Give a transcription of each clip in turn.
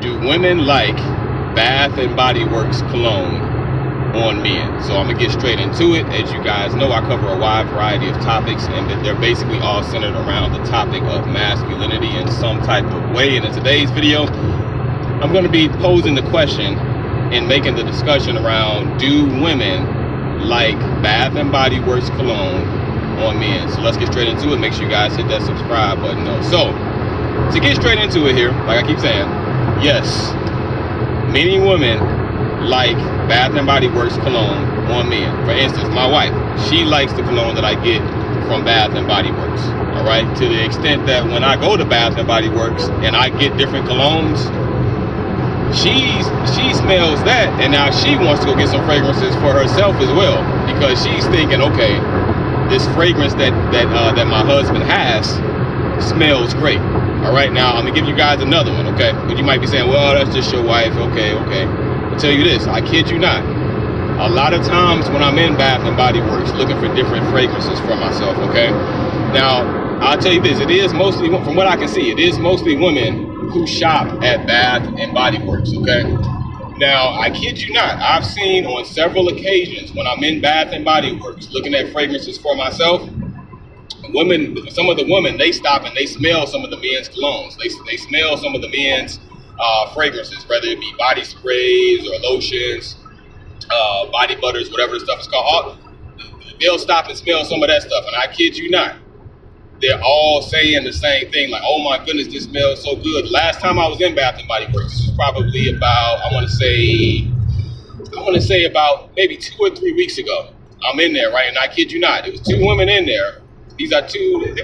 Do women like Bath and Body Works cologne on men? So I'm gonna get straight into it. As you guys know, I cover a wide variety of topics, and they're basically all centered around the topic of masculinity in some type of way. And in today's video, I'm gonna be posing the question and making the discussion around, do women like Bath and Body Works cologne on men? So let's get straight into it. Make sure you guys hit that subscribe button though. So to get straight into it here, like I keep saying, yes, many women like Bath and Body Works cologne on men. For instance, my wife, she likes the cologne that I get from Bath and Body Works. All right, to the extent that when I go to Bath and Body Works and I get different colognes, she smells that, and now she wants to go get some fragrances for herself as well, because she's thinking, okay, this fragrance that my husband has smells great. All right, now I'm gonna give you guys another one, okay? But you might be saying, well, that's just your wife. Okay. I'll tell you this, I kid you not. A lot of times when I'm in Bath and Body Works looking for different fragrances for myself, okay? Now, I'll tell you this, it is mostly, from what I can see, it is mostly women who shop at Bath and Body Works, okay? Now, I kid you not, I've seen on several occasions when I'm in Bath and Body Works looking at fragrances for myself, women, some of the women, they stop and they smell some of the men's colognes. They smell some of the men's fragrances, whether it be body sprays or lotions, body butters, whatever the stuff is called. They'll stop and smell some of that stuff, and I kid you not, they're all saying the same thing, like, oh my goodness, this smells so good. Last time I was in Bath and Body Works, this was probably about, I want to say about maybe 2 or 3 weeks ago. I'm in there, right? And I kid you not, there was 2 women in there. These are 2,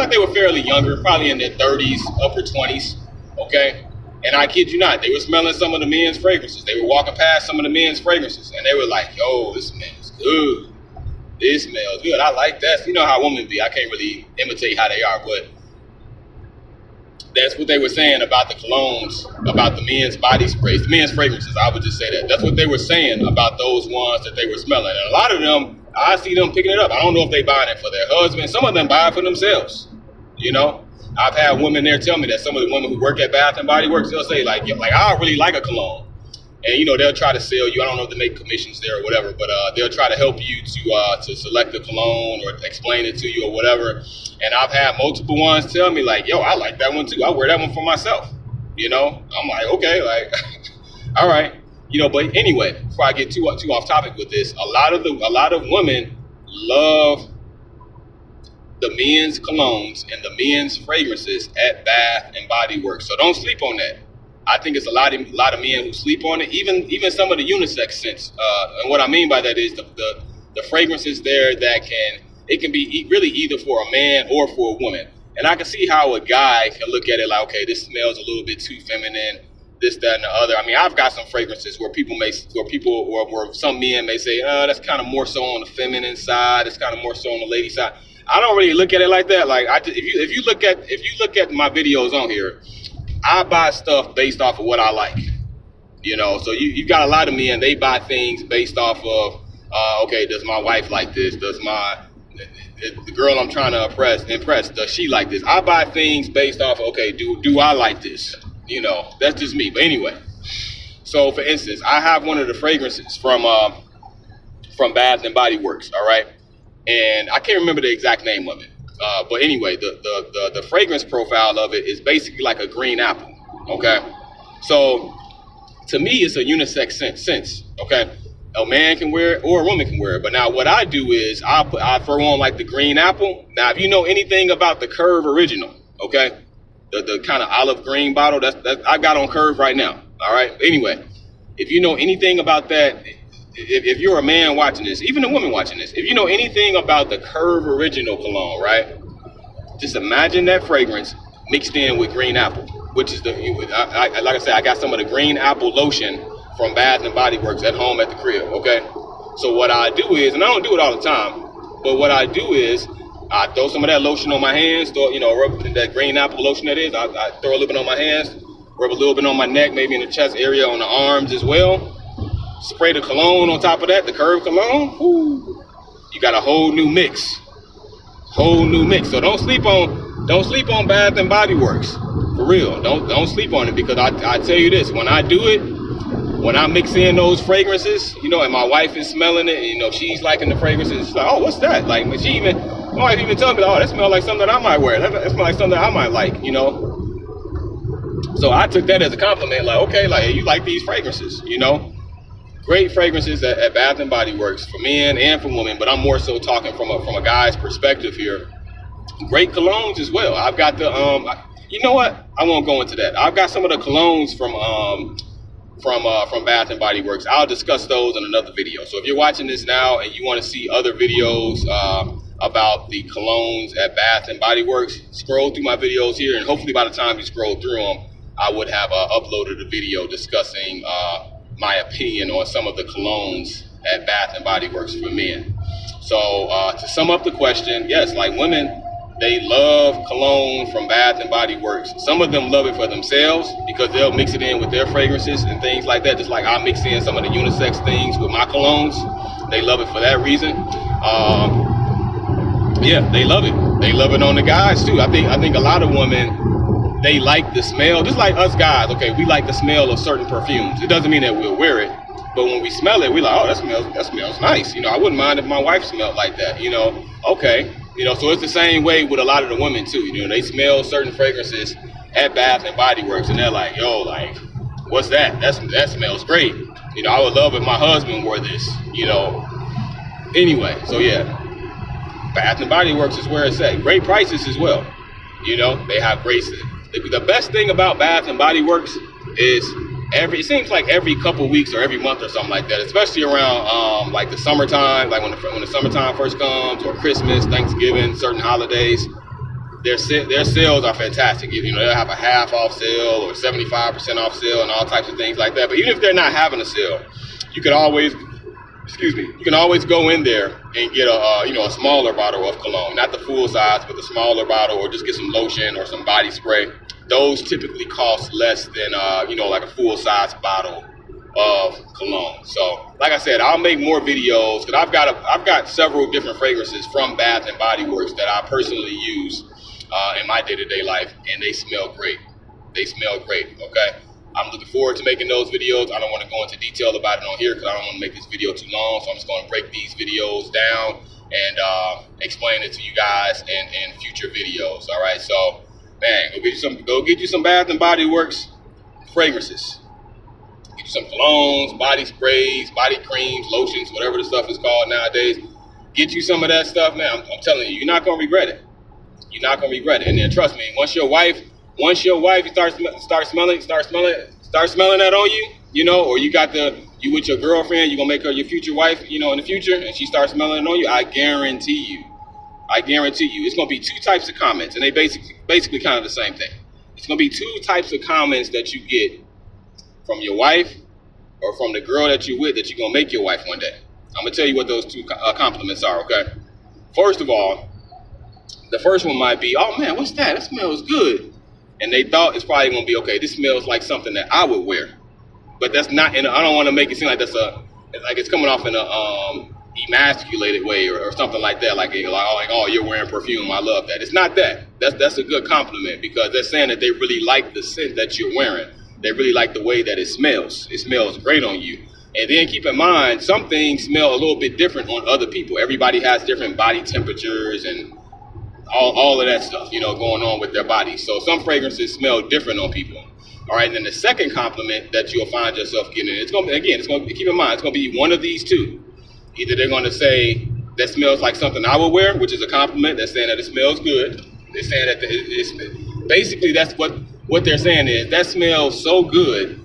they were fairly younger, probably in their 30s, upper 20s, okay? And I kid you not, they were smelling some of the men's fragrances. They were walking past some of the men's fragrances, and they were like, yo, this smells good. This smells good. I like that. You know how women be. I can't really imitate how they are, but that's what they were saying about the colognes, about the men's body sprays, the men's fragrances. I would just say that. That's what they were saying about those ones that they were smelling. And a lot of them, I see them picking it up. I don't know if they buying it for their husband. Some of them buy it for themselves. You know, I've had women there tell me that some of the women who work at Bath and Body Works, they'll say like I really like a cologne. And, you know, they'll try to sell you. I don't know if they make commissions there or whatever, but they'll try to help you to select the cologne or explain it to you or whatever. And I've had multiple ones tell me like, yo, I like that one too. I wear that one for myself. You know, I'm like, okay, like, all right. You know, but anyway, before I get too off topic with this, a lot of women love the men's colognes and the men's fragrances at Bath and Body Works. So don't sleep on that. I think it's a lot of men who sleep on it, even some of the unisex scents. And what I mean by that is the fragrances there that it can be really either for a man or for a woman. And I can see how a guy can look at it like, okay, this smells a little bit too feminine, this, that, and the other. I mean, I've got some fragrances where some men may say, that's kind of more so on the feminine side, it's kind of more so on the lady side. I don't really look at it like that. Like, if you look at my videos on here, I buy stuff based off of what I like, you know. So you've got a lot of men, they buy things based off of, okay, does my wife like this? Does the girl I'm trying to impress, does she like this? I buy things based off of, okay, do I like this? You know, that's just me. But anyway, so for instance, I have one of the fragrances from Bath and Body Works, all right? And I can't remember the exact name of it. But anyway, the fragrance profile of it is basically like a green apple, okay? So to me, it's a unisex scent, okay? A man can wear it or a woman can wear it. But now what I do is I throw on like the green apple. Now, if you know anything about the Curve Original, okay? The kind of olive green bottle that I've got on Curve right now, all right? Anyway, if you know anything about that, if you're a man watching this, even a woman watching this, if you know anything about the Curve Original cologne, right? Just imagine that fragrance mixed in with green apple, which is like I said, I got some of the green apple lotion from Bath and Body Works at home at the crib, okay? So what I do is, and I don't do it all the time, but what I do is I throw some of that lotion on my hands, rub that green apple lotion that is, I throw a little bit on my hands, rub a little bit on my neck, maybe in the chest area, on the arms as well. Spray the cologne on top of that, the Curve cologne. Woo. You got a whole new mix. So don't sleep on Bath and Body Works For real, don't sleep on it, because I tell you this, when I do it, when I mix in those fragrances, you know, and my wife is smelling it, you know, she's liking the fragrances. She's like, oh, what's that? Like, my wife even told me, oh, that smells like something that I might wear. That smells like something that I might like, you know. So I took that as a compliment, like, okay, like, hey, you like these fragrances, you know. Great fragrances at Bath and Body Works for men and for women, but I'm more so talking from a guy's perspective here. Great colognes as well. I've got the you know what? I won't go into that. I've got some of the colognes from Bath and Body Works. I'll discuss those in another video. So if you're watching this now and you want to see other videos about the colognes at Bath and Body Works, scroll through my videos here, and hopefully by the time you scroll through them, I would have uploaded a video discussing my opinion on some of the colognes at Bath and Body Works for men. So to sum up the question, yes, like women, they love cologne from Bath and Body Works. Some of them love it for themselves because they'll mix it in with their fragrances and things like that. Just like I mix in some of the unisex things with my colognes. They love it for that reason. Yeah, they love it. They love it on the guys too. I think a lot of women, they like the smell, just like us guys. Okay, we like the smell of certain perfumes. It doesn't mean that we'll wear it, but when we smell it, we're like, oh, that smells nice. You know, I wouldn't mind if my wife smelled like that. You know, okay. You know, so it's the same way with a lot of the women too. You know, they smell certain fragrances at Bath and Body Works, and they're like, yo, like, what's that? That smells great. You know, I would love if my husband wore this. You know. Anyway, so yeah, Bath and Body Works is where it's at. Great prices as well. You know, they have great. The best thing about Bath and Body Works is it seems like every couple weeks or every month or something like that, especially around like the summertime, like when the summertime first comes, or Christmas, Thanksgiving, certain holidays, their sales are fantastic. You know, they'll have a half off sale or 75% off sale and all types of things like that. But even if they're not having a sale, you can always go in there and get a smaller bottle of cologne, not the full size, but the smaller bottle, or just get some lotion or some body spray. Those typically cost less than like a full size bottle of cologne. So like I said, I'll make more videos because I've got several different fragrances from Bath and Body Works that I personally use in my day-to-day life, and they smell great. They smell great. Okay. I'm looking forward to making those videos. I don't want to go into detail about it on here because I don't want to make this video too long. So I'm just going to break these videos down and explain it to you guys in future videos. All right. So, man, go get you some Bath and Body Works fragrances. Get you some colognes, body sprays, body creams, lotions, whatever the stuff is called nowadays. Get you some of that stuff, man. I'm telling you, you're not going to regret it. You're not going to regret it. And then trust me, once your wife start smelling that on you, you know, or you with your girlfriend, you're gonna make her your future wife, you know, in the future, and she starts smelling it on you, I guarantee you, it's gonna be two types of comments, and they basically kind of the same thing. It's gonna be two types of comments that you get from your wife or from the girl that you're with that you're gonna make your wife one day. I'm gonna tell you what those two compliments are, okay? First of all, the first one might be, oh man, what's that? That smells good. And they thought it's probably gonna be, okay, this smells like something that I would wear, but that's not. And I don't want to make it seem like it's coming off in a emasculated way or something like that. Like oh, you're wearing perfume. I love that. It's not that. That's a good compliment because they're saying that they really like the scent that you're wearing. They really like the way that it smells. It smells great on you. And then keep in mind, some things smell a little bit different on other people. Everybody has different body temperatures and all of that stuff, you know, going on with their bodies. So some fragrances smell different on people. All right, and then the second compliment that you'll find yourself getting, keep in mind, it's gonna be one of these two. Either they're gonna say that smells like something I would wear, which is a compliment. They're saying that it smells good. They're saying that it's basically that's what they're saying is that smells so good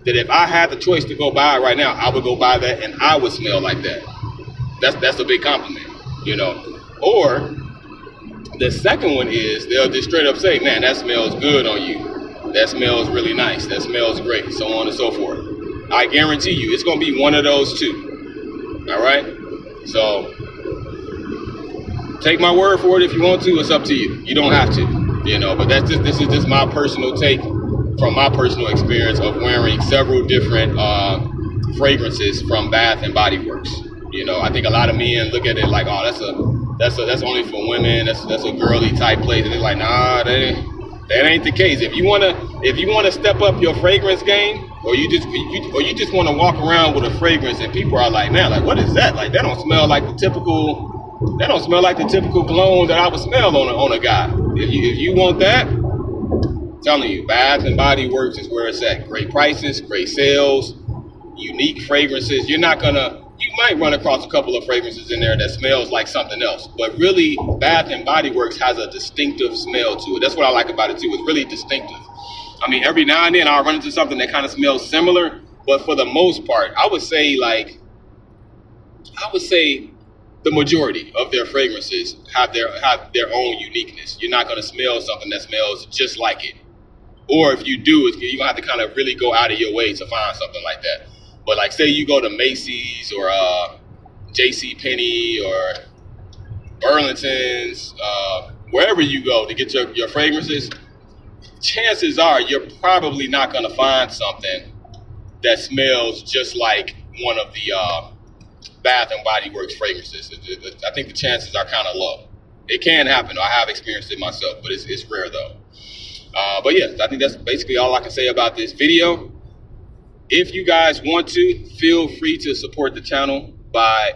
that if I had the choice to go buy it right now, I would go buy that and I would smell like that. That's a big compliment, you know. Or the second one is they'll just straight up say, man, that smells good on you. That smells really nice. That smells great, so on and so forth. I guarantee you it's going to be one of those two. All right? So take my word for it if you want to. It's up to you. You don't have to, you know, but this is just my personal take from my personal experience of wearing several different fragrances from Bath and Body Works. You know, I think a lot of men look at it like, oh, that's only for women. That's a girly type place. And they're like, nah, That ain't the case. If you wanna step up your fragrance game, or you just want to walk around with a fragrance, and people are like, man, like what is that? Like that don't smell like the typical. That don't smell like the typical cologne that I would smell on a guy. If you want that, I'm telling you, Bath and Body Works is where it's at. Great prices, great sales, unique fragrances. You might run across a couple of fragrances in there that smells like something else, but really Bath and Body Works has a distinctive smell to it. That's what I like about it too. It's really distinctive. I mean, every now and then I'll run into something that kind of smells similar, but for the most part, I would say the majority of their fragrances have their own uniqueness. You're not going to smell something that smells just like it. Or if you do, you're going to have to kind of really go out of your way to find something like that. But like say you go to Macy's or J.C. Penney or Burlington's, wherever you go to get your fragrances, chances are you're probably not going to find something that smells just like one of the Bath and Body Works fragrances. I think the chances are kind of low. It can happen. I have experienced it myself, but it's rare though. But yeah, I think that's basically all I can say about this video. If you guys want to, feel free to support the channel by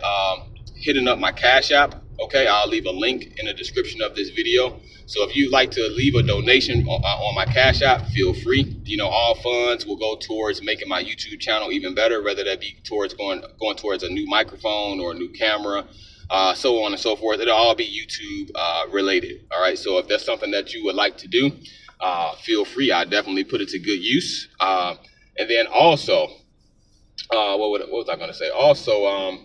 hitting up my Cash App. Okay, I'll leave a link in the description of this video. So if you'd like to leave a donation on my Cash App, feel free. You know, all funds will go towards making my YouTube channel even better, whether that be towards going towards a new microphone or a new camera, so on and so forth. It'll all be YouTube related. All right, so if that's something that you would like to do, feel free. I definitely put it to good use. And then also, what was I going to say? Also,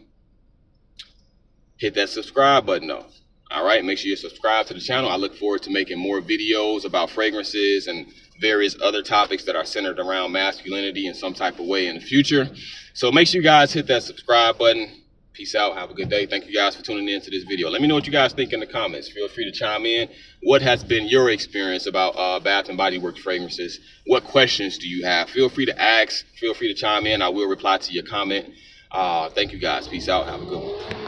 hit that subscribe button though. All right, make sure you subscribe to the channel. I look forward to making more videos about fragrances and various other topics that are centered around masculinity in some type of way in the future. So make sure you guys hit that subscribe button. Peace out. Have a good day. Thank you guys for tuning in to this video. Let me know what you guys think in the comments. Feel free to chime in. What has been your experience about Bath and Body Works fragrances? What questions do you have? Feel free to ask. Feel free to chime in. I will reply to your comment. Thank you guys. Peace out. Have a good one.